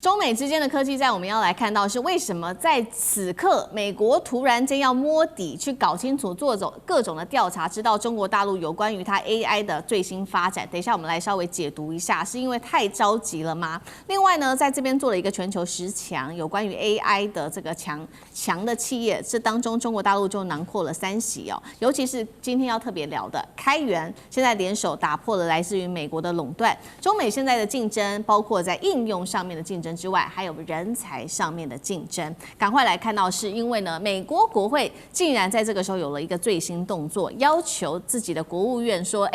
中美之間的科技戰，我們要來看到是為什麼在此刻，美國突然間要摸底，去搞清楚做各種的調查，知道中國大陸有關於它 AI 的最新發展。等一下我們來稍微解讀一下，是因為太着急了嗎？另外呢，在這邊做了一個全球10強，有關於 AI 的這個強的企業，這當中中國大陸就囊括了3席哦。尤其是今天要特別聊的開源，現在聯手打破了來自於美國的壟斷。中美現在的競爭，包括在應用上面的競爭之外，還有人才上面的競爭。趕快來看到，是因為呢，美國國會竟然在這個時候有了一個最新動作，要求自己的國務院說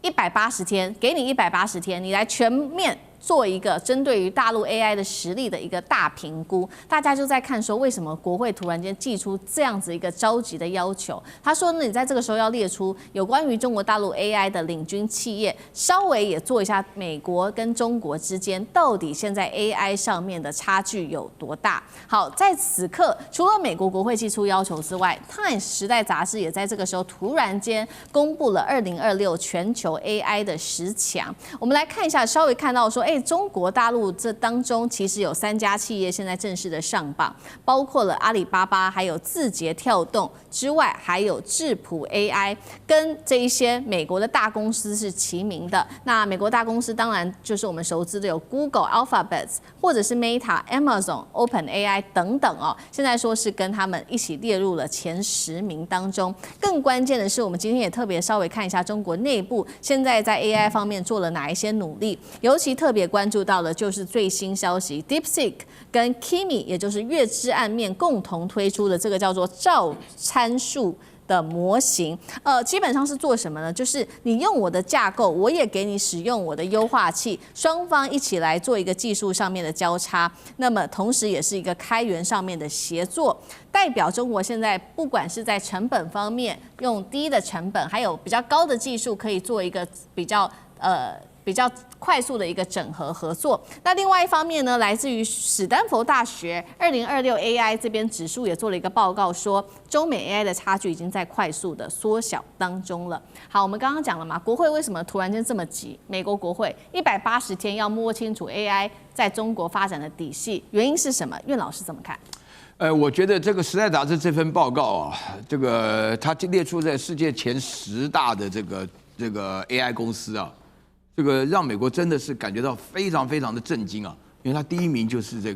，180天，給你180天，你來全面做一個針對於大陸 AI 的實力的一個大評估。大家就在看說，為什麼國會突然間祭出這樣子一個着急的要求？他說呢，你在這個時候要列出有關於中國大陸 AI 的領軍企業，稍微也做一下美國跟中國之間到底現在 AI 上面的差距有多大。好，在此刻，除了美國國會祭出要求之外，《Times》時代雜誌也在這個時候突然間公布了2026全球 AI 的10強。我们來看一下，稍微看到說，中國大陸這當中其實有3家企業現在正式的上榜，包括了阿里巴巴，還有字節跳動之外，還有智譜 AI， 跟這一些美國的大公司是齊名的。那美國大公司當然就是我們熟知的有 Google、Alphabet， 或者是 Meta、Amazon、OpenAI 等等哦。現在說是跟他們一起列入了前10名當中。更關鍵的是，我們今天也特別稍微看一下中國內部現在在 AI 方面做了哪一些努力，尤其特別關注到的就是最新消息 ，DeepSeek 跟 Kimi， 也就是月之暗面共同推出的这個叫做照參數的模型。基本上是做什麼呢？就是你用我的架構，我也給你使用我的優化器，雙方一起來做一個技術上面的交叉。那麼同時也是一個開源上面的協作，代表中國現在不管是在成本方面用低的成本，還有比較高的技術，可以做一個比較快速的一個整合合作。那另外一方面呢，來自於史丹佛大學2026 AI 這邊指數也做了一個報告，說中美 AI 的差距已經在快速的縮小當中了。好，我們剛剛講了嘛，國會為什麼突然間這麼急？美國國會180天要摸清楚 AI 在中國發展的底細，原因是什麼？苑老師怎麼看？我覺得這個《時代》雜誌這份報告啊，這個它列出在世界前10大的這個 AI 公司啊。這個讓美國真的是感覺到非常非常的震驚啊，因為他第1名就是他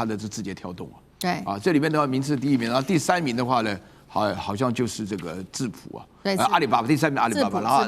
的字節跳動啊，對啊，這裡面的話名次第1名，然後第3名的話呢，好像就是這個智譜啊，對，阿里巴巴第3名阿里巴巴，然後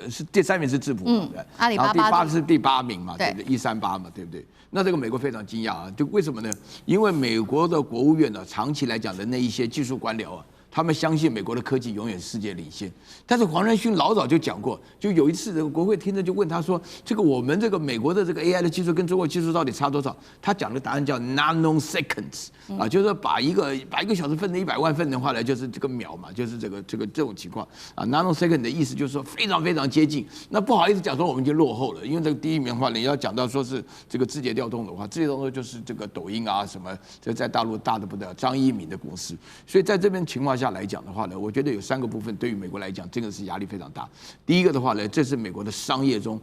是第3名是智譜，阿里巴巴，然後第8名嘛，對不對？138嘛，對不對？那這個美國非常驚訝啊，就為什麼呢？因為美國的國務院呢，長期來講的那一些技術官僚啊。他們相信美國的科技永遠世界領先，但是黃仁勳老早就講過，就有一次這個國會聽着就問他說：“這個我們這個美國的這個 AI 的技術跟中國技術到底差多少？”他講的答案叫 nanoseconds 啊，就是說把一個小時分成100萬份的話呢，就是這個秒嘛，就是這種情況啊。nanosecond 的意思就是說非常非常接近。那不好意思講說我們已經落後了，因為這個第1名的話，你要講到說是這個字節跳動的話，字節跳動就是這個抖音啊什麼，這在大陸大的不得了，張一鳴的公司。所以在這邊情況下來講的話呢，我覺得有3個部分對於美國來講，這個是壓力非常大。第一個的話呢，這是美國的商業中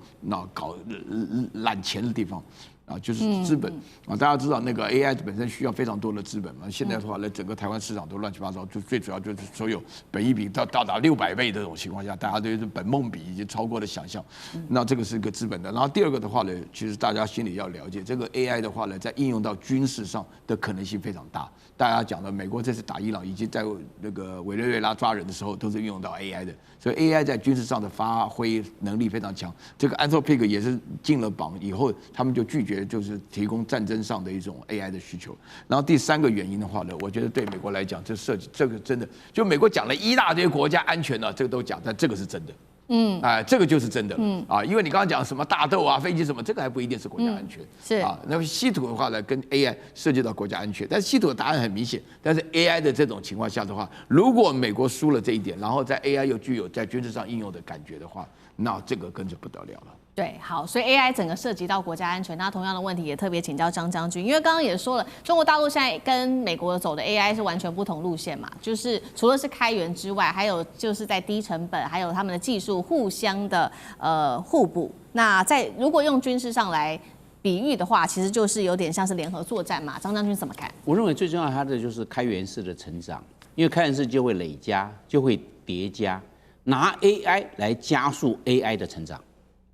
搞攬錢的地方。啊，就是資本啊，大家知道那個 AI 本身需要非常多的資本嘛。現在的話呢，整個台灣市場都亂七八糟，就最主要就是所有本益比到達600倍這種情況下，大家對本夢比已經超過了想象。那這個是一個資本的。然後第2個的話呢，其實大家心裡要了解，這個 AI 的話呢，在應用到軍事上的可能性非常大。大家講的美國這次打伊朗，以及在那個委內瑞拉抓人的時候，都是運用到 AI 的。所以 AI 在軍事上的發揮能力非常強。這個 Anthropic 也是進了榜以後，他們就拒絕就是提供戰爭上的一種 AI 的需求。然後第3個原因的話呢，我覺得對美國來講，這個真的就美國講了一大堆國家安全呢，這個都講，但這個是真的。這個就是真的。因為你剛剛講什麼大豆啊、飛機什麼，這個還不一定是國家安全。是啊，那麼稀土的話呢，跟 AI 涉及到國家安全，但是稀土的答案很明顯。但是 AI 的這種情況下的話，如果美國輸了這一點，然後在 AI 又具有在軍事上應用的感覺的話，那這個跟着不得了了。对，好，所以 AI 整個涉及到國家安全，那同樣的問題也特別請教張將軍，因為剛剛也說了，中國大陸現在跟美國走的 AI 是完全不同路線嘛，就是除了是開源之外，還有就是在低成本，還有他們的技術互相的互補。那在如果用軍事上來比喻的話，其實就是有點像是聯合作戰嘛。張將軍怎麼看？我認為最重要它的就是開源式的成長，因為開源式就會累加，就會疊加，拿 AI 來加速 AI 的成長。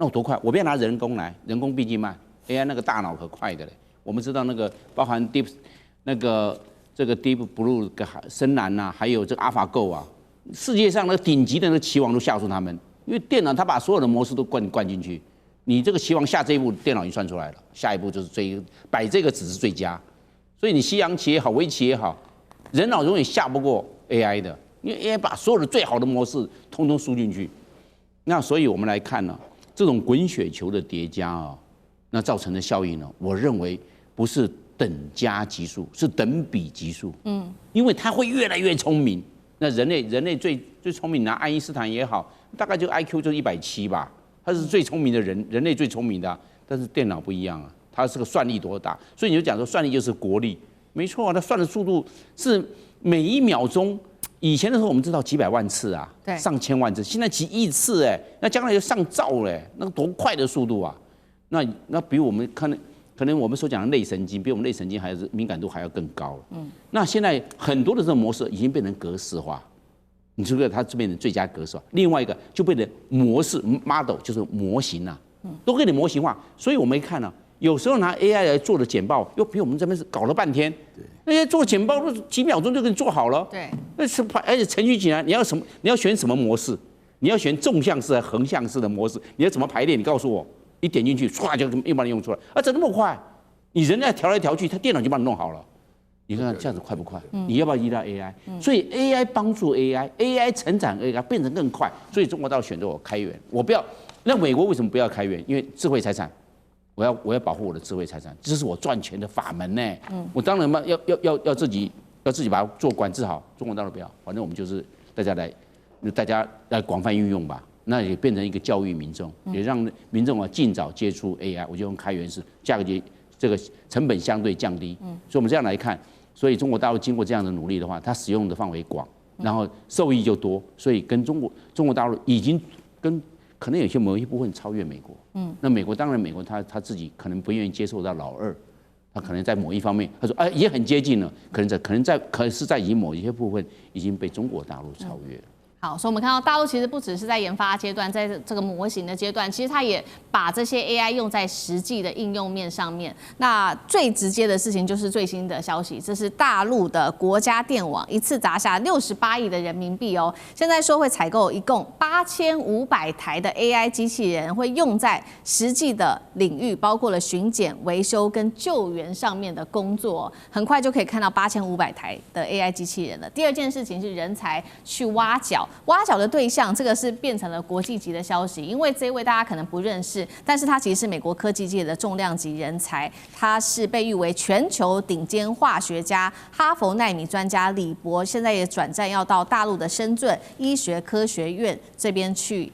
那我多快？我不要拿人工來，人工畢竟慢 ，AI 那個大腦可快的嘞。我們知道那個包含 Deep 這個 Deep Blue 深藍吶，還有這個 AlphaGo 啊，世界上那個頂級的那個棋王都嚇出他們，因為電腦它把所有的模式都灌進去，你這個棋王下這一步，電腦已經算出來了，下一步就是擺這個子是最佳，所以你西洋棋也好，圍棋也好，人腦永遠下不過 AI 的，因為 AI 把所有的最好的模式通通輸進去，那所以我們來看呢。這種滾雪球的疊加啊，那造成的效應呢，我認為不是等加級數，是等比級數。因為它會越來越聰明。那人類最聰明的，愛因斯坦也好，大概就 IQ 就170吧，他是最聰明的人類最聰明的。但是電腦不一樣啊，它是個算力多大，所以你就講說算力就是國力，沒錯啊，它算的速度是每1秒鐘。以前的時候，我們知道幾百萬次啊，上千萬次，現在幾億次哎，那將來就上兆嘞，那個多快的速度啊！那比我們可能我們所講的類神經，比我们類神經還是敏感度還要更高了。那現在很多的這種模式已經變成格式化，你是不是它就變成最佳格式化？另外一個就變成模式 model， 就是模型啊，都給你模型化。所以我們看呢。有時候拿 AI 來做的簡報，又比我們這邊是搞了半天。那些做簡報都幾秒鐘就給你做好了。對。而且程序起來，你要選什麼模式？你要選縱向式還是橫向式的模式？你要怎麼排列？你告訴我，一點進去，唰就又把你用出來。怎麼那麼快？你人在調來調去，它電腦就幫你弄好了。你看這樣子快不快？你要不要依賴 AI？所以 AI 幫助 AI 成長 AI 變成更快。所以中國大陸選擇我開源，我不要。那美國為什麼不要開源？因為智慧財產。我要保護我的智慧財產，這是我賺錢的法門呢。我當然要自己把它管制好。中國大陸不要，反正我們就是大家來廣泛運用吧。那也變成一個教育民眾，也讓民眾盡早接觸 AI。我就用開源式，價格這個成本相對降低。所以我們這樣來看，所以中國大陸經過這樣的努力的話，它使用的範圍廣，然後受益就多，所以跟中國大陸已經可能有某一部分超越美國。那美國當然，美國他自己可能不願意接受到老二，他可能在某一方面，他說也很接近了，可是在已經某一些部分已經被中國大陸超越了。好，所以我們看到大陸其實不只是在研發階段，在這個模型的階段，其實它也把這些 AI 用在實際的應用面上面。那最直接的事情就是最新的消息，這是大陸的國家電網一次砸下68億的人民幣哦。現在說會採購一共8500台的 AI 機器人，會用在實際的領域，包括了巡檢、維修跟救援上面的工作。很快就可以看到8500台的 AI 機器人了。第二件事情是人才去挖角。挖角的對象，這個是變成了國際級的消息，因為這位大家可能不認識，但是他其實是美國科技界的重量級人才，他是被譽為全球頂尖化學家、哈佛奈米專家李博，現在也轉戰要到大陸的深圳醫學科學院這邊去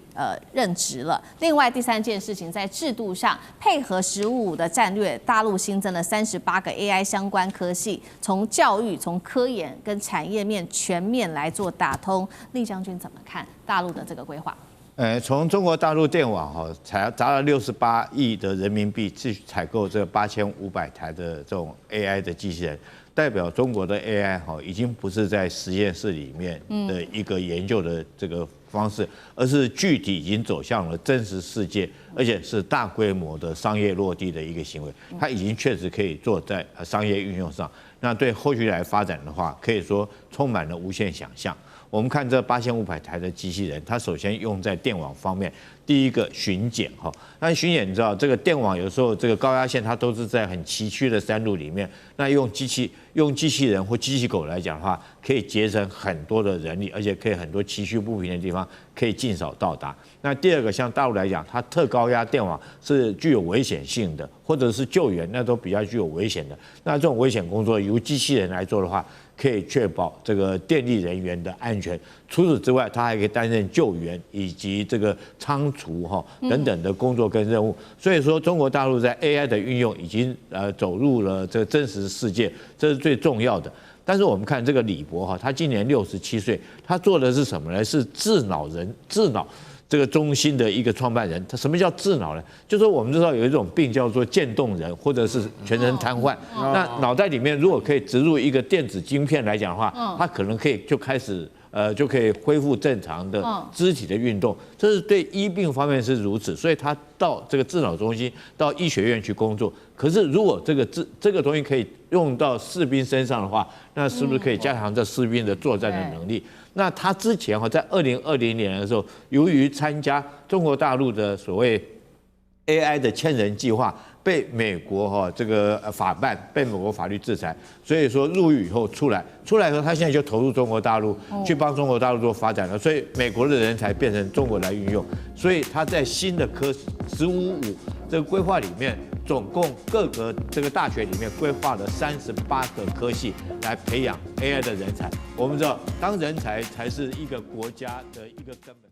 任職了。另外第三件事情，在制度上配合1555的戰略，大陸新增了38個 AI 相關科系，從教育、從科研跟產業面全面來做打通。厲將軍怎麼看大陸的這個規劃？從中國大陸電網砸了68億的人民幣去採購這8500台的這種 AI 的機器人，代表中國的 AI 已經不是在實驗室裡面的一個研究的這個方式，而是具體已經走向了真實世界，而且是大規模的商業落地的一個行為。它已經確實可以做在商業運用上。那對後續來發展的話，可以說充滿了無限想象。我們看這8500台的機器人，它首先用在電網方面，第一個巡檢哈。那巡檢你知道，這個電網有時候這個高壓線它都是在很崎嶇的山路裡面，那用機器人或機器狗來講的話，可以節省很多的人力，而且可以很多崎嶇不平的地方可以盡早到達。那第二個，像大陸來講，它特高壓電網是具有危險性的，或者是救援，那都比較具有危險的。那這種危險工作由機器人來做的話，可以確保這個電力人員的安全。除此之外，它還可以擔任救援以及這個倉儲等等的工作跟任務。所以說，中國大陸在 AI 的運用已經走入了這個真實世界，這是最重要的。但是我們看這個李博他今年67歲，他做的是什麼呢？是智腦這個中心的一個創辦人。他什麼叫智腦呢？就是說我們知道有一種病叫做漸凍人，或者是全身癱瘓。那腦袋裡面如果可以植入一個電子晶片來講的話，它可能可以就開始就可以恢復正常的肢體的運動。這是對醫病方面是如此，所以他到这個智腦中心，到醫學院去工作。可是如果這個東西可以用到士兵身上的話，那是不是可以加強這士兵的作戰的能力？那他之前在2020年的時候，由於參加中國大陸的所謂 AI 的千人計劃，被美國這個法辦，被美國法律制裁，所以說入獄以後出來以後，他現在就投入中國大陸，去幫中國大陸做發展了。所以美國的人才變成中國來運用，所以他在新的科15.5這個規劃裡面，總共各個這個大學裡面規劃了38個科系來培養 AI 的人才。我們知道，當人才才是一個國家的一個根本。